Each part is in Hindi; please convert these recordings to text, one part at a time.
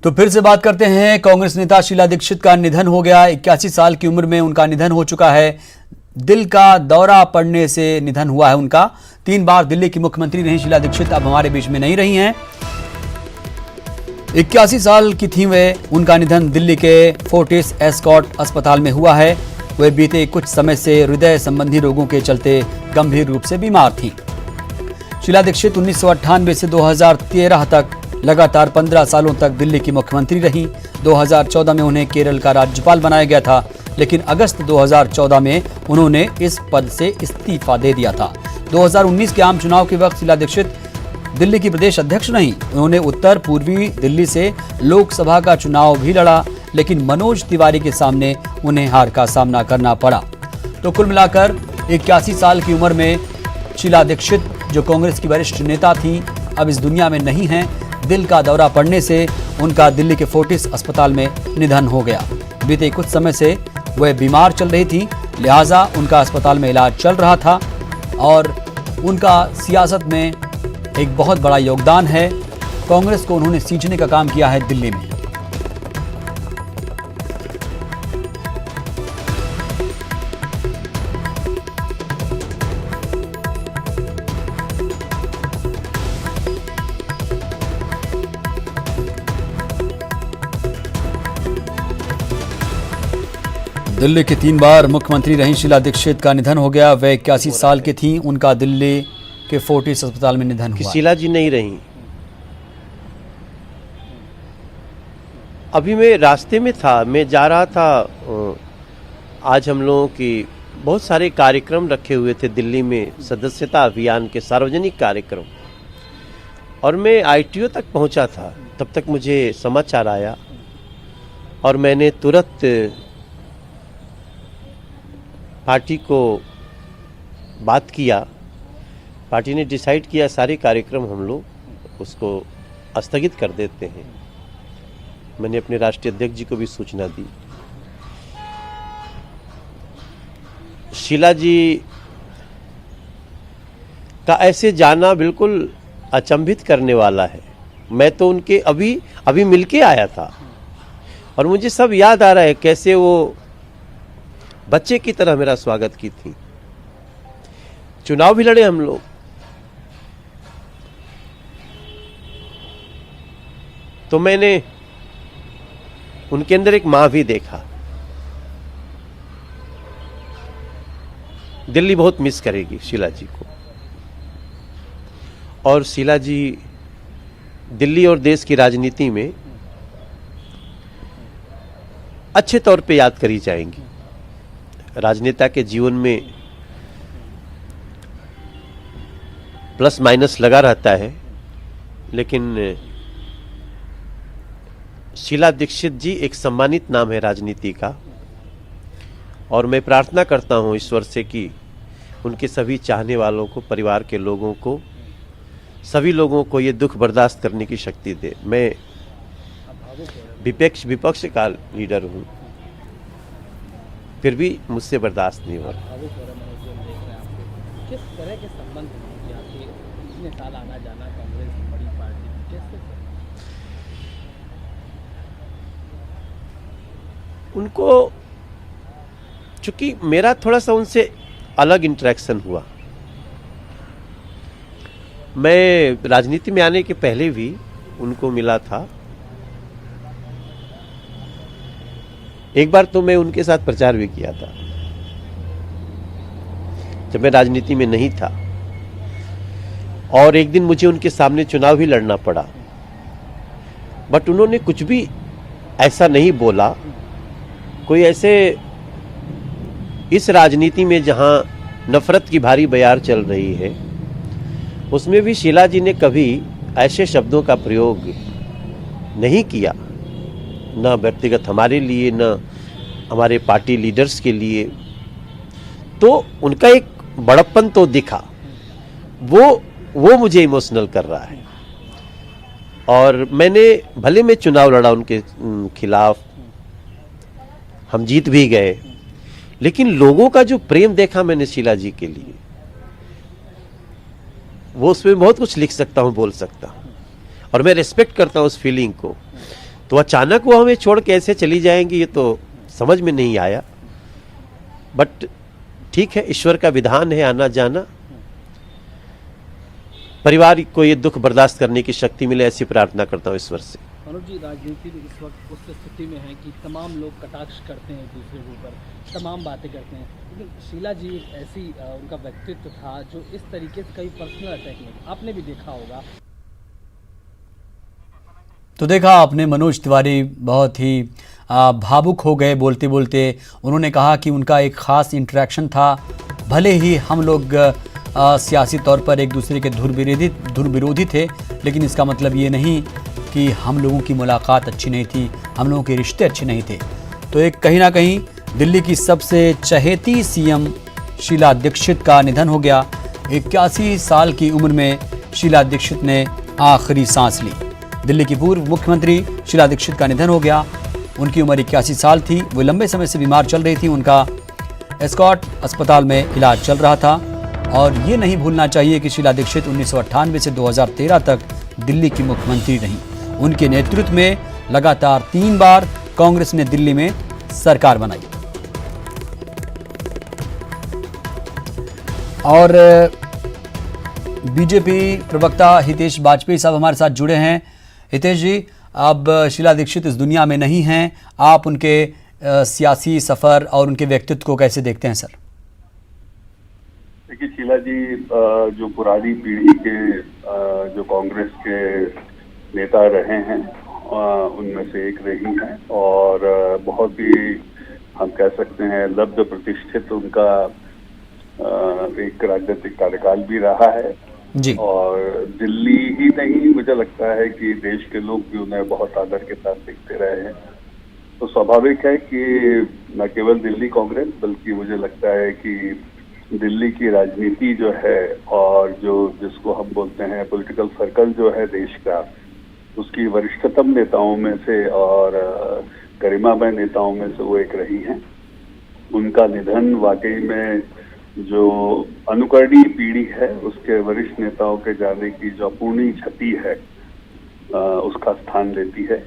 तो फिर से बात करते हैं। कांग्रेस नेता शीला दीक्षित का निधन हो गया। 81 साल की उम्र में उनका निधन हो चुका है। दिल का दौरा पड़ने से निधन हुआ है उनका। 3 बार दिल्ली की मुख्यमंत्री रही शीला दीक्षित अब हमारे बीच में नहीं रही हैं। 81 साल की थी वे। उनका निधन दिल्ली के फोर्टिस एस्कॉट अस्पताल में हुआ है। वे बीते कुछ समय से हृदय संबंधी रोगों के चलते गंभीर रूप से बीमार थीं। शीला दीक्षित 1998 से 2013 तक लगातार 15 सालों तक दिल्ली की मुख्यमंत्री रहीं। 2014 में उन्हें केरल का राज्यपाल बनाया गया था, लेकिन अगस्त 2014 में उन्होंने इस पद से इस्तीफा दे दिया था। 2019 के आम चुनाव के वक्त शीला दीक्षित दिल्ली की प्रदेश अध्यक्ष रहीं। उन्होंने उत्तर पूर्वी दिल्ली से लोकसभा का चुनाव भी लड़ा, लेकिन मनोज तिवारी के सामने उन्हें हार का सामना करना पड़ा। तो कुल मिलाकर 81 साल की उम्र में शीला दीक्षित, जो कांग्रेस की वरिष्ठ नेता थी, अब इस दुनिया में नहीं हैं। दिल का दौरा पड़ने से उनका दिल्ली के फोर्टिस अस्पताल में निधन हो गया। बीते कुछ समय से वह बीमार चल रही थी, लिहाजा उनका अस्पताल में इलाज चल रहा था। और उनका सियासत में एक बहुत बड़ा योगदान है। कांग्रेस को उन्होंने सींचने का काम किया है दिल्ली में। दिल्ली की 3 बार मुख्यमंत्री रही शीला दीक्षित का निधन हो गया। वे 81 साल की थीं। उनका दिल्ली के फोर्टिस अस्पताल में निधन हुआ। शीला जी नहीं रही। अभी मैं रास्ते में था, मैं जा रहा था। आज हम लोगों की बहुत सारे कार्यक्रम रखे हुए थे दिल्ली में, सदस्यता अभियान के सार्वजनिक कार्यक्रम, और मैं ITO तक पहुंचा था। तब तक मुझे समाचार आया और मैंने तुरंत पार्टी को बात किया। पार्टी ने डिसाइड किया सारे कार्यक्रम हम लोग उसको स्थगित कर देते हैं। मैंने अपने राष्ट्रीय अध्यक्ष जी को भी सूचना दी। शीला जी का ऐसे जाना बिल्कुल अचंभित करने वाला है। मैं तो उनके अभी मिलके आया था और मुझे सब याद आ रहा है कैसे वो बच्चे की तरह मेरा स्वागत की थी। चुनाव भी लड़े हम लोग। तो मैंने उनके अंदर एक मां भी देखा। दिल्ली बहुत मिस करेगी शीला जी को, और शीला जी दिल्ली और देश की राजनीति में अच्छे तौर पे याद करी जाएंगी। राजनेता के जीवन में प्लस माइनस लगा रहता है, लेकिन शीला दीक्षित जी एक सम्मानित नाम है राजनीति का। और मैं प्रार्थना करता हूं ईश्वर से कि उनके सभी चाहने वालों को, परिवार के लोगों को, सभी लोगों को ये दुख बर्दाश्त करने की शक्ति दे। मैं विपक्ष का लीडर हूं, फिर भी मुझसे बर्दाश्त नहीं हो रहा। किस तरह के संबंध इतने साल आना जाना कांग्रेस बड़ी पार्टी, कैसे? उनको, चूंकि मेरा थोड़ा सा उनसे अलग इंटरेक्शन हुआ। मैं राजनीति में आने के पहले भी उनको मिला था। एक बार तो मैं उनके साथ प्रचार भी किया था जब मैं राजनीति में नहीं था, और एक दिन मुझे उनके सामने चुनाव भी लड़ना पड़ा। बट उन्होंने कुछ भी ऐसा नहीं बोला। कोई ऐसे, इस राजनीति में जहां नफरत की भारी बयार चल रही है, उसमें भी शीला जी ने कभी ऐसे शब्दों का प्रयोग नहीं किया, न व्यक्तिगत हमारे लिए, न हमारे पार्टी लीडर्स के लिए। तो उनका एक बड़प्पन तो दिखा, वो मुझे इमोशनल कर रहा है। और भले मैं चुनाव लड़ा उनके खिलाफ, हम जीत भी गए, लेकिन लोगों का जो प्रेम देखा मैंने शीला जी के लिए, वो उसमें बहुत कुछ लिख सकता हूं, बोल सकता हूं। और मैं रिस्पेक्ट करता हूं उस फीलिंग को। तो अचानक वो हमें छोड़ के ऐसे चली जाएंगी, ये तो समझ में नहीं आया। बट ठीक है, ईश्वर का विधान है आना जाना। परिवार को ये दुख बर्दाश्त करने की शक्ति मिले, ऐसी प्रार्थना करता हूँ ईश्वर से। मनोज जी, राजनीति में इस वक्त उस स्थिति में है कि तमाम लोग कटाक्ष करते हैं एक दूसरे के ऊपर, तमाम बातें करते हैं, लेकिन शीला जी एक ऐसी उनका व्यक्तित्व था जो इस तरीके से कभी पर्सनल अटैक नहीं, आपने भी देखा होगा। तो देखा आपने, मनोज तिवारी बहुत ही भावुक हो गए बोलते बोलते। उन्होंने कहा कि उनका एक ख़ास इंटरेक्शन था, भले ही हम लोग सियासी तौर पर एक दूसरे के धुर विरोधी थे, लेकिन इसका मतलब ये नहीं कि हम लोगों की मुलाकात अच्छी नहीं थी, हम लोगों के रिश्ते अच्छे नहीं थे। तो एक कहीं ना कहीं दिल्ली की सबसे चहेती सीएम शीला दीक्षित का निधन हो गया। 81 साल की उम्र में शीला दीक्षित ने आखिरी सांस ली। दिल्ली की पूर्व मुख्यमंत्री शीला दीक्षित का निधन हो गया। उनकी उम्र 81 साल थी। वो लंबे समय से बीमार चल रही थी। उनका एस्कॉट अस्पताल में इलाज चल रहा था। और ये नहीं भूलना चाहिए कि शीला दीक्षित 1998 से 2013 तक दिल्ली की मुख्यमंत्री रहीं। उनके नेतृत्व में लगातार 3 बार कांग्रेस ने दिल्ली में सरकार बनाई। और बीजेपी प्रवक्ता हितेश वाजपेयी साहब हमारे साथ जुड़े हैं। हितेश जी, अब शीला दीक्षित इस दुनिया में नहीं हैं, आप उनके सियासी सफ़र और उनके व्यक्तित्व को कैसे देखते हैं सर? देखिए, शीला जी जो पुरानी पीढ़ी के जो कांग्रेस के नेता रहे हैं उनमें से एक रही हैं और बहुत ही हम कह सकते हैं लब्ध प्रतिष्ठित उनका एक राजनीतिक कार्यकाल भी रहा है जी। और दिल्ली ही नहीं, मुझे लगता है कि देश के लोग भी उन्हें बहुत आदर के साथ देखते रहे हैं। तो स्वाभाविक है कि न केवल दिल्ली कांग्रेस बल्कि मुझे लगता है कि दिल्ली की राजनीति जो है और जो जिसको हम बोलते हैं पॉलिटिकल सर्कल जो है देश का, उसकी वरिष्ठतम नेताओं में से और गरिमामय नेताओं में से वो एक रही हैं। उनका निधन वाकई में जो अनुकरणीय पीढ़ी है उसके वरिष्ठ नेताओं के जाने की जो अपूर्णीय क्षति है उसका स्थान लेती है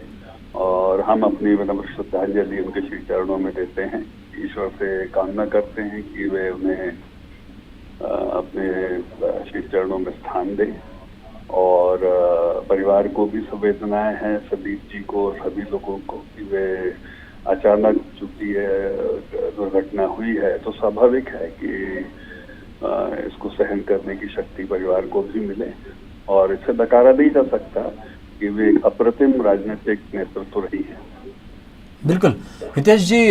और हम अपनी विनम्र श्रद्धांजलि उनके श्री चरणों में देते हैं। ईश्वर से कामना करते हैं कि वे उन्हें अपने श्री चरणों में स्थान दें और परिवार को भी संवेदनाएं हैं, संदीप जी को, सभी लोगों को, कि वे अचानक चूंकि दुर्घटना हुई है तो स्वाभाविक है कि इसको सहन करने की शक्ति परिवार को भी मिले और इससे नकारा नहीं जा सकता कि वे एक अप्रतिम राजनीतिक नेतृत्व रही है। बिल्कुल हितेश जी,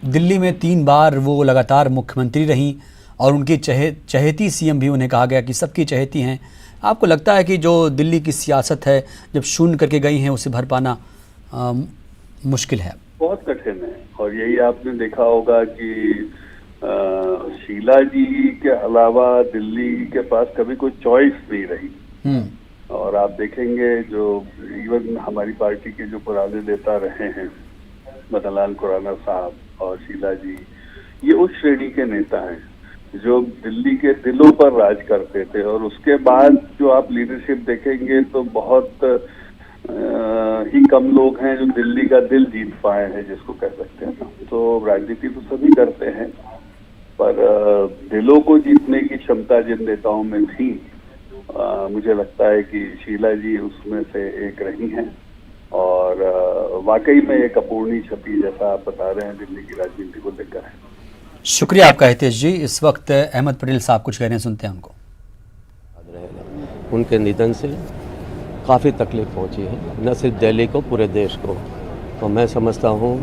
दिल्ली में 3 बार वो लगातार मुख्यमंत्री रहीं और उनकी चहेती सीएम भी उन्हें कहा गया कि सबकी चहेती हैं। आपको लगता है कि जो दिल्ली की सियासत है जब शून्य करके गई हैं उसे भर पाना मुश्किल है? बहुत कठिन है और यही आपने देखा होगा कि शीला जी के अलावा दिल्ली के पास कभी कोई चॉइस नहीं रही। और आप देखेंगे जो इवन हमारी पार्टी के जो पुराने नेता रहे हैं, मदन लाल खुराना साहब और शीला जी, ये उस श्रेणी के नेता हैं जो दिल्ली के दिलों पर राज करते थे और उसके बाद जो आप लीडरशिप देखेंगे तो बहुत ही कम लोग हैं जो दिल्ली का दिल जीत पाए हैं, जिसको कह सकते हैं ना। तो राजनीति तो सभी करते हैं पर दिलों को जीतने की क्षमता जिन नेताओं में थी, मुझे लगता है कि शीला जी उसमें से एक रही हैं और वाकई में एक अपूर्णीय क्षति जैसा आप बता रहे हैं दिल्ली की राजनीति को लेकर है। शुक्रिया आपका हितेश जी। इस वक्त अहमद पटेल साहब कुछ कह रहे हैं, सुनते हैं उनको। उनके निधन से काफ़ी तकलीफ पहुंची है, न सिर्फ दिल्ली को, पूरे देश को। तो मैं समझता हूं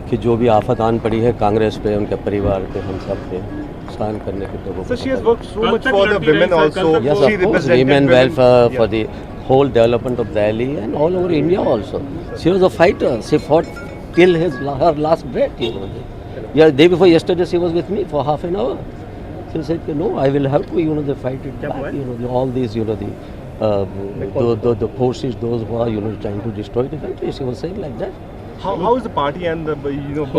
कि जो भी आफत आन पड़ी है कांग्रेस पे, उनके परिवार पे, हम सब पे सहन करने के तो So she has worked so much for the women also. Yes, She of course, represented women welfare for the whole development of Delhi and all over India also. She was a fighter. She fought till her last breath. You know. Yeah, day before yesterday she was with me for half an hour. She said, "No, I will help you. They fight it back. All these, the forces, those who are trying to destroy the country." She was saying like that. How is the party and the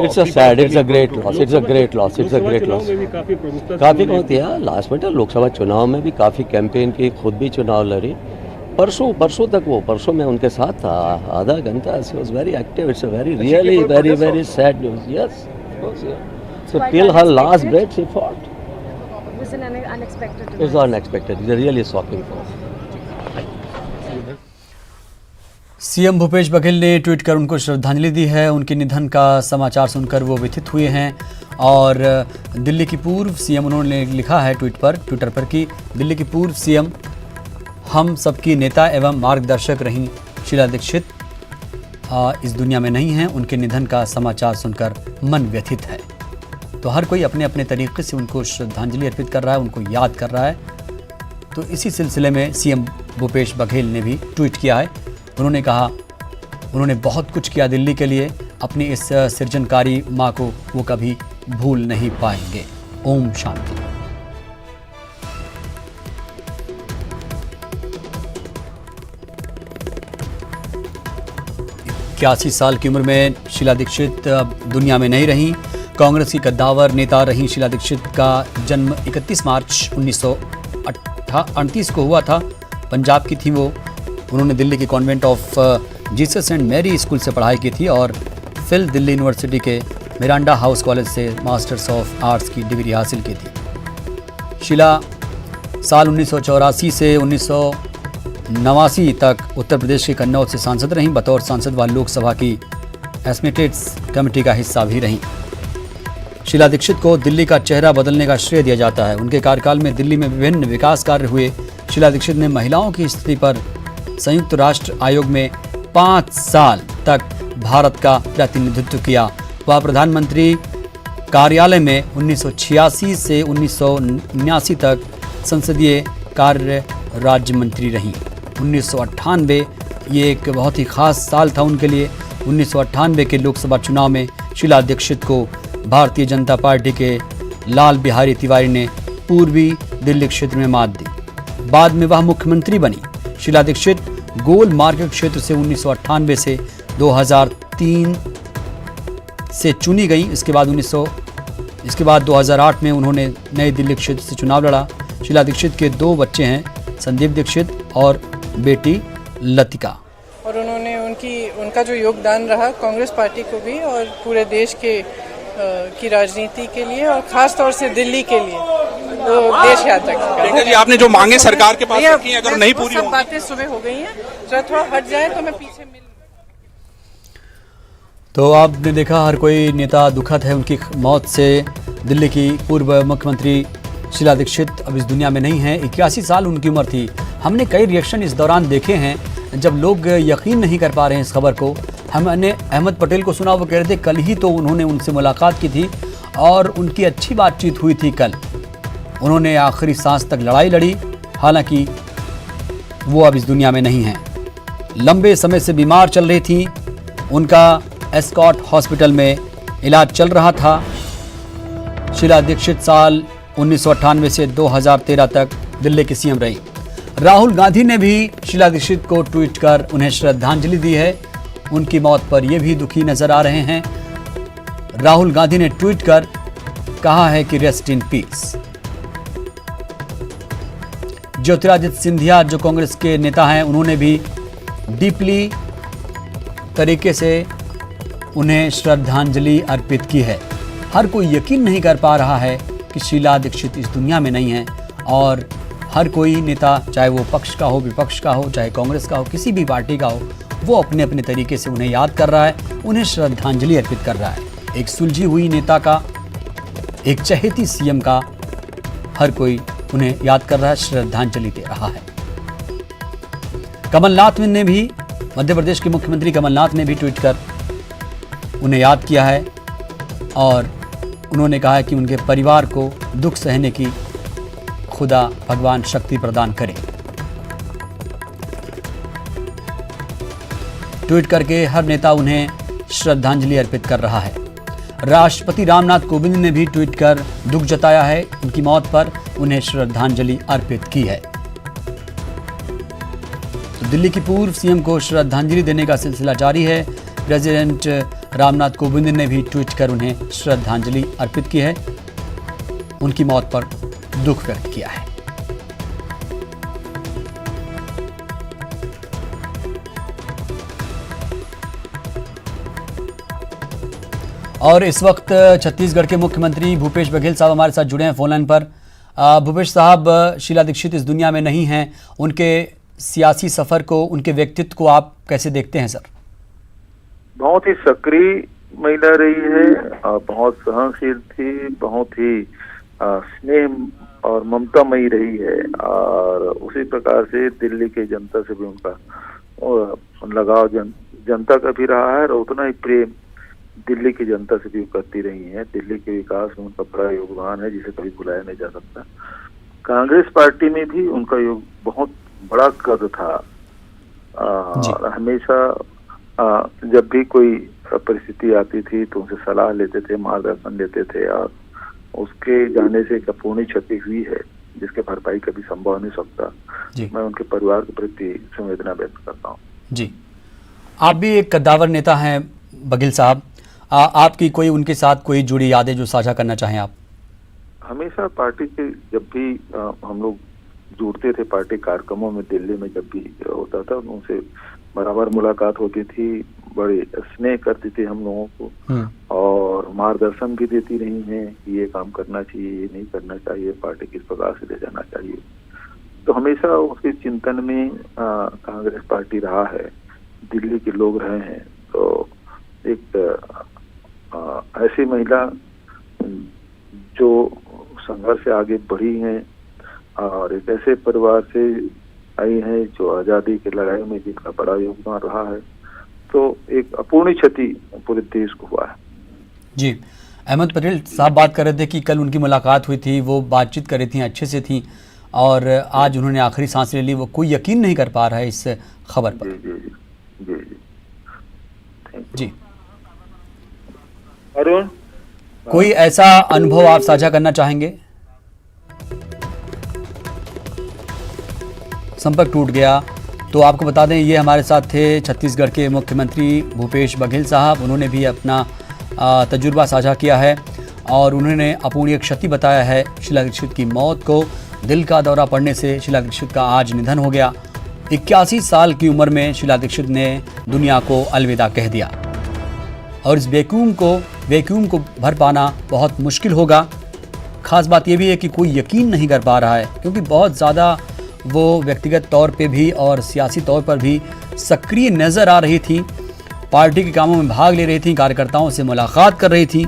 It's a sad, it's a great loss. It's a great loss. It's a great loss. काफ़ी होती है। लास्ट में लोकसभा चुनाव में भी काफ़ी कैंपेन की, खुद भी चुनाव लड़ी परसों तक परसों मैं उनके साथ था आधा घंटा. She was very active. It's a very really very sad news. Yes, of course. So till her last breath she fought. It was an unexpected. It was unexpected. It's really shocking for us. CM Bhupesh Baghel ने ट्वीट कर उनको श्रद्धांजलि दी है। उनके निधन का समाचार सुनकर वो व्यथित हुए हैं और दिल्ली की पूर्व सीएम, उन्होंने लिखा है ट्विटर पर कि दिल्ली की पूर्व सीएम, हम सबकी नेता एवं मार्गदर्शक रहीं शीला दीक्षित इस दुनिया में नहीं हैं। उनके निधन का समाचार सुनकर मन व्यथित है। तो हर कोई अपने अपने तरीके से उनको श्रद्धांजलि अर्पित कर रहा है, उनको याद कर रहा है। तो इसी सिलसिले में सीएम भूपेश बघेल ने भी ट्वीट किया है। उन्होंने कहा उन्होंने बहुत कुछ किया दिल्ली के लिए, अपनी इस सृजनकारी माँ को वो कभी भूल नहीं पाएंगे। ओम शांति। इक्यासी साल की उम्र में शीला दीक्षित दुनिया में नहीं रहीं। कांग्रेस की कद्दावर नेता रहीं शीला दीक्षित का जन्म 31 मार्च 1938 को हुआ था। पंजाब की थी वो। उन्होंने दिल्ली के convent of Jesus and Mary school से पढ़ाई की थी और फिर दिल्ली यूनिवर्सिटी के मिरांडा हाउस कॉलेज से मास्टर्स ऑफ आर्ट्स की डिग्री हासिल की थी। शीला साल 1984 से 1989 तक उत्तर प्रदेश के कन्नौज से सांसद रहीं। बतौर सांसद वह लोकसभा की एस्मेटेट्स कमेटी का हिस्सा भी रहीं। शीला दीक्षित को दिल्ली का चेहरा बदलने का श्रेय दिया जाता है। उनके कार्यकाल में दिल्ली में विभिन्न विकास कार्य हुए। शीला दीक्षित ने महिलाओं की स्थिति पर संयुक्त राष्ट्र आयोग में 5 साल तक भारत का प्रतिनिधित्व किया। वह प्रधानमंत्री कार्यालय में 1986 से 1979 तक संसदीय कार्य राज्य मंत्री रहीं। 1998 ये एक बहुत ही खास साल था उनके लिए। 1998 के लोकसभा चुनाव में शीला दीक्षित को भारतीय जनता पार्टी के लाल बिहारी तिवारी ने पूर्वी दिल्ली क्षेत्र में मात दी। बाद में वह मुख्यमंत्री बनी। शीला दीक्षित गोल मार्केट क्षेत्र से 1998 से 2003 से चुनी गई। इसके बाद 2008 में उन्होंने नई दिल्ली क्षेत्र से चुनाव लड़ा। शीला दीक्षित के 2 बच्चे हैं, संदीप दीक्षित और बेटी लतिका। और उन्होंने उनका जो योगदान रहा कांग्रेस पार्टी को भी और पूरे देश की राजनीति के लिए और खास तौर से दिल्ली के लिए वो देश याद रखेगा। जी, आपने जो मांगे सरकार के पास रखी हैं, अगर नहीं पूरी सब बातें सुबह हो गई हैं, जरा थोड़ा हट जाए तो मैं पीछे मिल। तो आपने देखा हर कोई नेता दुखद है उनकी मौत से। दिल्ली की पूर्व मुख्यमंत्री शीला दीक्षित अब इस दुनिया में नहीं है। 81 साल उनकी उम्र थी। हमने कई रिएक्शन इस दौरान देखे हैं जब लोग यकीन नहीं कर पा रहे हैं इस खबर को। हमने अहमद पटेल को सुना, वो कह रहे थे कल ही तो उन्होंने उनसे मुलाकात की थी और उनकी अच्छी बातचीत हुई थी कल। उन्होंने आखिरी सांस तक लड़ाई लड़ी। हालांकि वो अब इस दुनिया में नहीं हैं। लंबे समय से बीमार चल रही थी। उनका एस्कॉट हॉस्पिटल में इलाज चल रहा था। शीला दीक्षित साल 1998 से 2013 तक दिल्ली की सीएम रही। राहुल गांधी ने भी शीला दीक्षित को ट्वीट कर उन्हें श्रद्धांजलि दी है। उनकी मौत पर ये भी दुखी नजर आ रहे हैं। राहुल गांधी ने ट्वीट कर कहा है कि rest in peace. Jyotiraditya Scindia जो कांग्रेस के नेता हैं, उन्होंने भी डीपली तरीके से उन्हें श्रद्धांजलि अर्पित की है। हर कोई यकीन नहीं कर पा रहा है कि शीला दीक्षित इस दुनिया में नहीं है और हर कोई नेता, चाहे वो पक्ष का हो, विपक्ष का हो, चाहे कांग्रेस का हो, किसी भी पार्टी का हो, वो अपने अपने तरीके से उन्हें याद कर रहा है, उन्हें श्रद्धांजलि अर्पित कर रहा है। एक सुलझी हुई नेता का, एक चहेती सीएम का हर कोई उन्हें याद कर रहा है, श्रद्धांजलि दे रहा है। कमलनाथ ने भी, मध्य प्रदेश के मुख्यमंत्री कमलनाथ ने भी ट्वीट कर उन्हें याद किया है और उन्होंने कहा है कि उनके परिवार को दुख सहने की खुदा भगवान शक्ति प्रदान करे। ट्वीट करके हर नेता उन्हें श्रद्धांजलि अर्पित कर रहा है। राष्ट्रपति रामनाथ कोविंद ने भी ट्वीट कर दुख जताया है। उनकी मौत पर उन्हें श्रद्धांजलि अर्पित की है। तो दिल्ली की पूर्व सीएम को श्रद्धांजलि देने का सिलसिला जारी है। प्रेसिडेंट रामनाथ कोविंद ने भी ट्वीट कर उन्हें श्रद्धांजलि अर्पित की है। उनकी मौत पर दुख व्यक्त किया है। और इस वक्त छत्तीसगढ़ के मुख्यमंत्री भूपेश बघेल साहब हमारे साथ जुड़े हैं फोन लाइन पर। भूपेश साहब, शीला दीक्षित इस दुनिया में नहीं हैं, उनके सियासी सफर को, उनके व्यक्तित्व को आप कैसे देखते हैं सर? बहुत ही सक्रिय महिला रही है, बहुत सहनशील थी, बहुत ही स्नेह और ममतामयी रही है, और उसी प्रकार से दिल्ली के जनता से भी उनका लगाव जनता का भी रहा है, और उतना ही प्रेम दिल्ली की जनता से भी करती रही है। दिल्ली के विकास में उनका बड़ा योगदान है, जिसे कभी भुलाया नहीं जा सकता। कांग्रेस पार्टी में भी उनका योग बहुत बड़ा कद था, और हमेशा जब भी कोई परिस्थिति आती थी तो उनसे सलाह लेते थे, मार्गदर्शन लेते थे, और उसके जाने से एक अपूर्णीय क्षति हुई है जिसके भरपाई कभी संभव नहीं सकता। मैं उनके परिवार के प्रति संवेदना व्यक्त करता हूँ। जी, आप भी एक कद्दावर नेता हैं बघेल साहब, आपकी कोई उनके साथ कोई जुड़ी यादें जो साझा करना चाहें आप? हमेशा पार्टी के जब भी हम लोग जुड़ते थे पार्टी कार्यक्रमों में, दिल्ली में जब भी होता था उनसे बराबर मुलाकात होती थी, बड़े स्नेह करती थी हम लोगों को, और मार्गदर्शन भी देती रही हैं कि ये काम करना चाहिए, ये नहीं करना चाहिए, पार्टी किस प्रकार से ले जाना चाहिए। तो हमेशा उसके चिंतन में कांग्रेस पार्टी रहा है, दिल्ली के लोग रहे हैं। तो एक ऐसी महिला जो संघर्ष से आगे बढ़ी हैं, और एक ऐसे परिवार से आई है जो आज़ादी की लड़ाई में जिनका बड़ा योगदान रहा है, तो एक अपूर्णीय क्षति पूरे देश को हुआ है। जी, अहमद पटेल साहब बात कर रहे थे कि कल उनकी मुलाकात हुई थी, वो बातचीत कर रही थी, अच्छे से थी, और आज उन्होंने आखिरी सांस ले ली। वो कोई यकीन नहीं कर पा रहा है इस खबर पर। जी जी जी जी जी, अरुण, कोई ऐसा अनुभव आप साझा करना चाहेंगे? संपर्क टूट गया। तो आपको बता दें, ये हमारे साथ थे छत्तीसगढ़ के मुख्यमंत्री भूपेश बघेल साहब। उन्होंने भी अपना तजुर्बा साझा किया है, और उन्होंने अपूर्णीय क्षति बताया है शीला दीक्षित की मौत को। दिल का दौरा पड़ने से शीला दीक्षित का आज निधन हो गया। 81 साल की उम्र में शीला दीक्षित ने दुनिया को अलविदा कह दिया, और इस वैक्यूम को भर पाना बहुत मुश्किल होगा। खास बात यह भी है कि कोई यकीन नहीं कर पा रहा है, क्योंकि बहुत ज़्यादा वो व्यक्तिगत तौर पे भी और सियासी तौर पर भी सक्रिय नज़र आ रही थी, पार्टी के कामों में भाग ले रही थी, कार्यकर्ताओं से मुलाकात कर रही थी।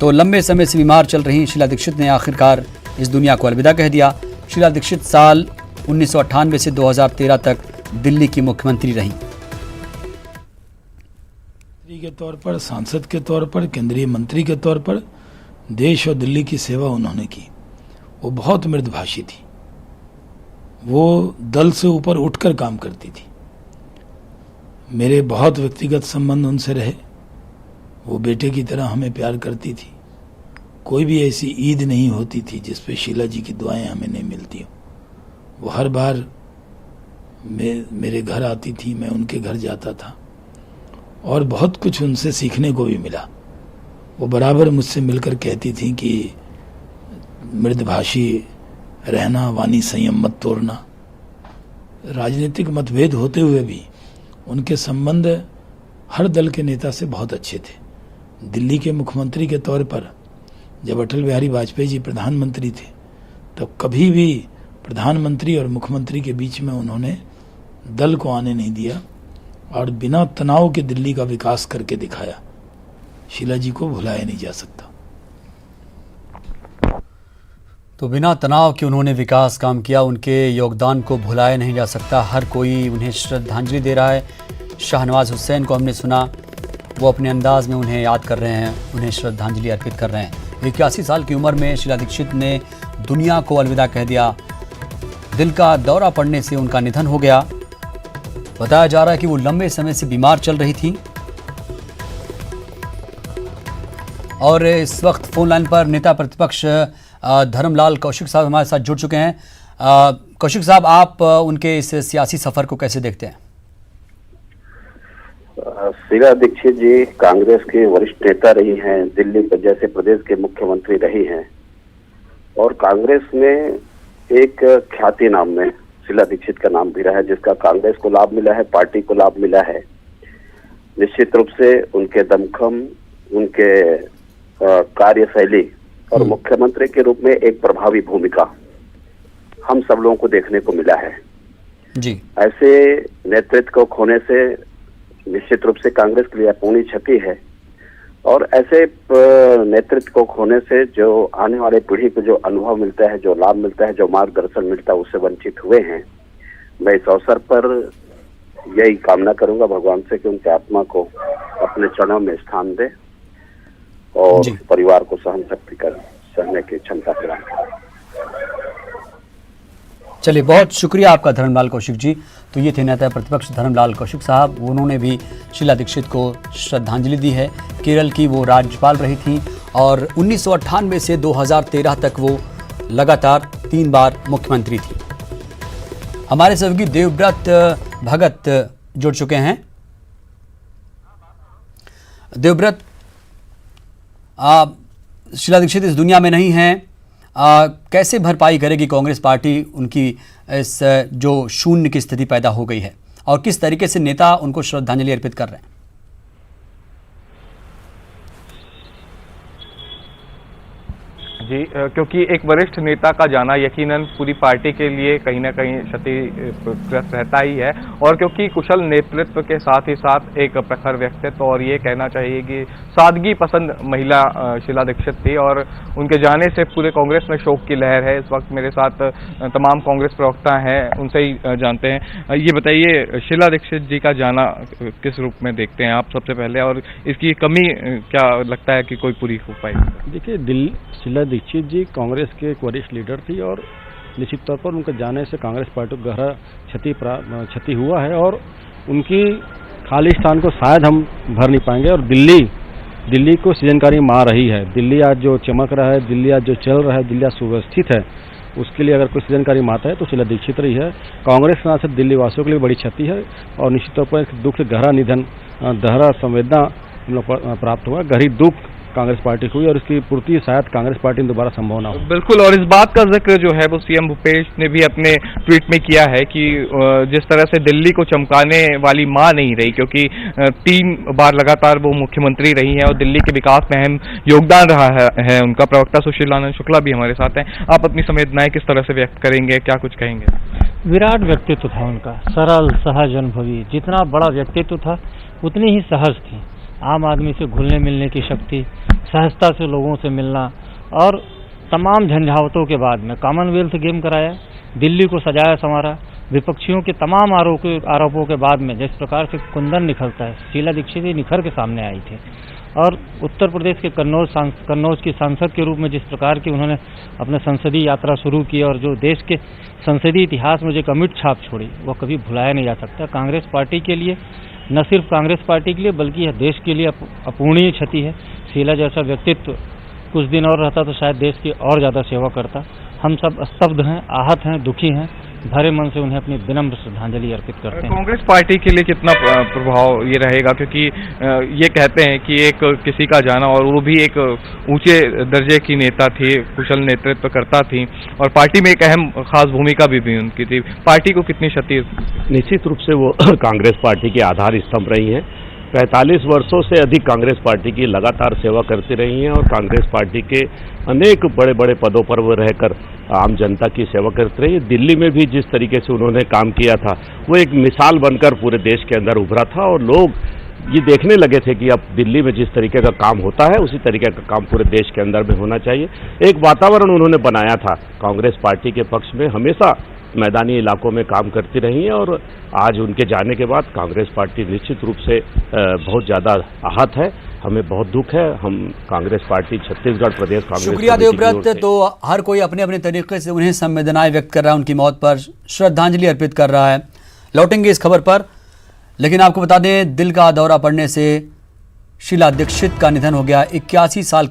तो लंबे समय से बीमार चल रही शीला दीक्षित ने आखिरकार इस दुनिया को अलविदा कह दिया। शीला दीक्षित साल 1998 से 2013 तक दिल्ली की मुख्यमंत्री रहीं। के तौर पर, सांसद के तौर पर, केंद्रीय मंत्री के तौर पर देश और दिल्ली की सेवा उन्होंने की। वो बहुत मृदुभाषी थी, वो दल से ऊपर उठकर काम करती थी। मेरे बहुत व्यक्तिगत संबंध उनसे रहे। वो बेटे की तरह हमें प्यार करती थी। कोई भी ऐसी ईद नहीं होती थी जिस पे शीला जी की दुआएं हमें नहीं मिलती हो। वो हर बार मेरे घर आती थी, मैं उनके घर जाता था, और बहुत कुछ उनसे सीखने को भी मिला। वो बराबर मुझसे मिलकर कहती थी कि मृदभाषी रहना, वाणी संयम मत तोड़ना। राजनीतिक मतभेद होते हुए भी उनके संबंध हर दल के नेता से बहुत अच्छे थे। दिल्ली के मुख्यमंत्री के तौर पर जब अटल बिहारी वाजपेयी जी प्रधानमंत्री थे, तब कभी भी प्रधानमंत्री और मुख्यमंत्री के बीच में उन्होंने दल को आने नहीं दिया, और बिना तनाव के दिल्ली का विकास करके दिखाया। शीला जी को भुलाया नहीं जा सकता। तो बिना तनाव के उन्होंने विकास काम किया, उनके योगदान को भुलाया नहीं जा सकता। हर कोई उन्हें श्रद्धांजलि दे रहा है। शाहनवाज हुसैन को हमने सुना, वो अपने अंदाज में उन्हें याद कर रहे हैं, उन्हें श्रद्धांजलि अर्पित कर रहे हैं। 81 साल की उम्र में शीला दीक्षित ने दुनिया को अलविदा कह दिया। दिल का दौरा पड़ने से उनका निधन हो गया। बताया जा रहा है कि वो लंबे समय से बीमार चल रही थी। और इस वक्त फोन लाइन पर नेता प्रतिपक्ष धर्मलाल कौशिक साहब हमारे साथ जुड़ चुके हैं। कौशिक साहब, आप उनके इस सियासी सफर को कैसे देखते हैं? शीला दीक्षित जी कांग्रेस के वरिष्ठ नेता रही हैं, दिल्ली जैसे प्रदेश के मुख्यमंत्री रही हैं, और कांग्रेस में एक ख्याति नाम में शीला दीक्षित का नाम भी रहा है, जिसका कांग्रेस को लाभ मिला है, पार्टी को लाभ मिला है। निश्चित रूप से उनके दमखम, उनके कार्यशैली और मुख्यमंत्री के रूप में एक प्रभावी भूमिका हम सब लोगों को देखने को मिला है जी। ऐसे नेतृत्व को खोने से निश्चित रूप से कांग्रेस के लिए अपूर्णीय क्षति है, और ऐसे नेतृत्व को खोने से जो आने वाले पीढ़ी को जो अनुभव मिलता है, जो लाभ मिलता है, जो मार्गदर्शन मिलता है, उससे वंचित हुए हैं। मैं इस अवसर पर यही कामना करूंगा भगवान से कि उनकी आत्मा को अपने चरणों में स्थान दे और परिवार को सहन शक्ति कर सहने की क्षमता प्रदान करे। चलिए, बहुत शुक्रिया आपका धर्मलाल कौशिक जी। तो ये थे नेता प्रतिपक्ष धर्मलाल कौशिक साहब। उन्होंने भी शीला दीक्षित को श्रद्धांजलि दी है। केरल की वो राज्यपाल रही थी और 1998 से 2013 तक वो लगातार 3 बार मुख्यमंत्री थी। हमारे सहयोगी देवव्रत भगत जुड़ चुके हैं। देवव्रत, शीला दीक्षित इस दुनिया में नहीं है, कैसे भरपाई करेगी कांग्रेस पार्टी उनकी इस जो शून्य की स्थिति पैदा हो गई है, और किस तरीके से नेता उनको श्रद्धांजलि अर्पित कर रहे हैं? जी, क्योंकि एक वरिष्ठ नेता का जाना यकीनन पूरी पार्टी के लिए कहीं ना कहीं क्षतिग्रस्त रहता ही है, और क्योंकि कुशल नेतृत्व के साथ ही साथ एक प्रखर व्यक्तित्व और ये कहना चाहिए कि सादगी पसंद महिला शीला दीक्षित थी, और उनके जाने से पूरे कांग्रेस में शोक की लहर है। इस वक्त मेरे साथ तमाम कांग्रेस प्रवक्ता हैं, उनसे ही जानते हैं। ये बताइए, शीला दीक्षित जी का जाना किस रूप में देखते हैं आप सबसे पहले, और इसकी कमी क्या लगता है कि कोई पूरी हो पाएगी? देखिए, शीला दीक्षित जी कांग्रेस के एक वरिष्ठ लीडर थी, और निश्चित तौर पर उनके जाने से कांग्रेस पार्टी को गहरा क्षति हुआ है, और उनकी खाली स्थान को शायद हम भर नहीं पाएंगे। और दिल्ली को सृजनकारी मार रही है। दिल्ली आज जो चमक रहा है, दिल्ली आज जो चल रहा है, दिल्ली आज सुव्यवस्थित है, उसके लिए अगर कोई सृजनकारी माता है तो शीला दीक्षित रही है। कांग्रेस के नाम से दिल्ली वासियों के लिए बड़ी क्षति है, और निश्चित तौर पर एक दुख से गहरा निधन, गहरा संवेदना हम लोग प्राप्त हुआ। गहरी दुख कांग्रेस पार्टी को हुई, और इसकी पूर्ति शायद कांग्रेस पार्टी में दोबारा संभव ना हो। बिल्कुल, और इस बात का जिक्र जो है वो सीएम भूपेश ने भी अपने ट्वीट में किया है कि जिस तरह से दिल्ली को चमकाने वाली मां नहीं रही, क्योंकि 3 बार लगातार वो मुख्यमंत्री रही हैं और दिल्ली के विकास में अहम योगदान रहा है उनका। प्रवक्ता सुशीलानंद शुक्ला भी हमारे साथ हैं। आप अपनी संवेदनाएं किस तरह से व्यक्त करेंगे, क्या कुछ कहेंगे? विराट व्यक्तित्व था उनका, सरल, सहज, अनुभवी। जितना बड़ा व्यक्तित्व था उतनी ही सहज थी। आम आदमी से घुलने मिलने की शक्ति, सहजता से लोगों से मिलना, और तमाम झंझावतों के बाद में कॉमनवेल्थ गेम कराया, दिल्ली को सजाया संवारा। विपक्षियों के तमाम आरोपों के बाद में जिस प्रकार से कुंदन निखरता है, शीला दीक्षित ही निखर के सामने आई थी। और उत्तर प्रदेश के कन्नौज की सांसद के रूप में जिस प्रकार की उन्होंने अपने संसदीय यात्रा शुरू की, और जो देश के संसदीय इतिहास में जो एक अमिट छाप छोड़ी, वो कभी भुलाया नहीं जा सकता। कांग्रेस पार्टी के लिए, न सिर्फ कांग्रेस पार्टी के लिए बल्कि यह देश के लिए अपूर्णीय क्षति है। शीला जैसा व्यक्तित्व कुछ दिन और रहता तो शायद देश की और ज़्यादा सेवा करता। हम सब स्तब्ध हैं, आहत हैं, दुखी हैं, भरे मन से उन्हें अपनी विनम्र श्रद्धांजलि अर्पित करते हैं। कांग्रेस पार्टी के लिए कितना प्रभाव ये रहेगा, क्योंकि ये कहते हैं कि एक किसी का जाना, और वो भी एक ऊंचे दर्जे की नेता थी, कुशल नेतृत्व करता थी, और पार्टी में एक अहम खास भूमिका भी उनकी थी। पार्टी को कितनी क्षति? निश्चित रूप से वो कांग्रेस पार्टी के आधार स्तंभ रही हैं। 45 वर्षों से अधिक कांग्रेस पार्टी की लगातार सेवा करती रही हैं, और कांग्रेस पार्टी के अनेक बड़े बड़े पदों पर वो रहकर आम जनता की सेवा करती रही। दिल्ली में भी जिस तरीके से उन्होंने काम किया था, वो एक मिसाल बनकर पूरे देश के अंदर उभरा था, और लोग ये देखने लगे थे कि अब दिल्ली में जिस तरीके का काम होता है, उसी तरीके का काम पूरे देश के अंदर में होना चाहिए। एक वातावरण उन्होंने बनाया था। कांग्रेस पार्टी के पक्ष में हमेशा मैदानी इलाकों में काम करती रही है, और आज उनके जाने के बाद कांग्रेस पार्टी निश्चित रूप से बहुत ज़्यादा आहत है। हमें बहुत दुख है। हम कांग्रेस पार्टी छत्तीसगढ़ प्रदेश कांग्रेस। शुक्रिया देवव्रत। तो हर कोई अपने अपने तरीके से उन्हें संवेदनाएं व्यक्त कर रहा है, उनकी मौत पर श्रद्धांजलि अर्पित कर रहा है। लौटेंगे इस खबर पर, लेकिन आपको बता दें, दिल का दौरा पड़ने से शीला दीक्षित का निधन हो गया। 81 साल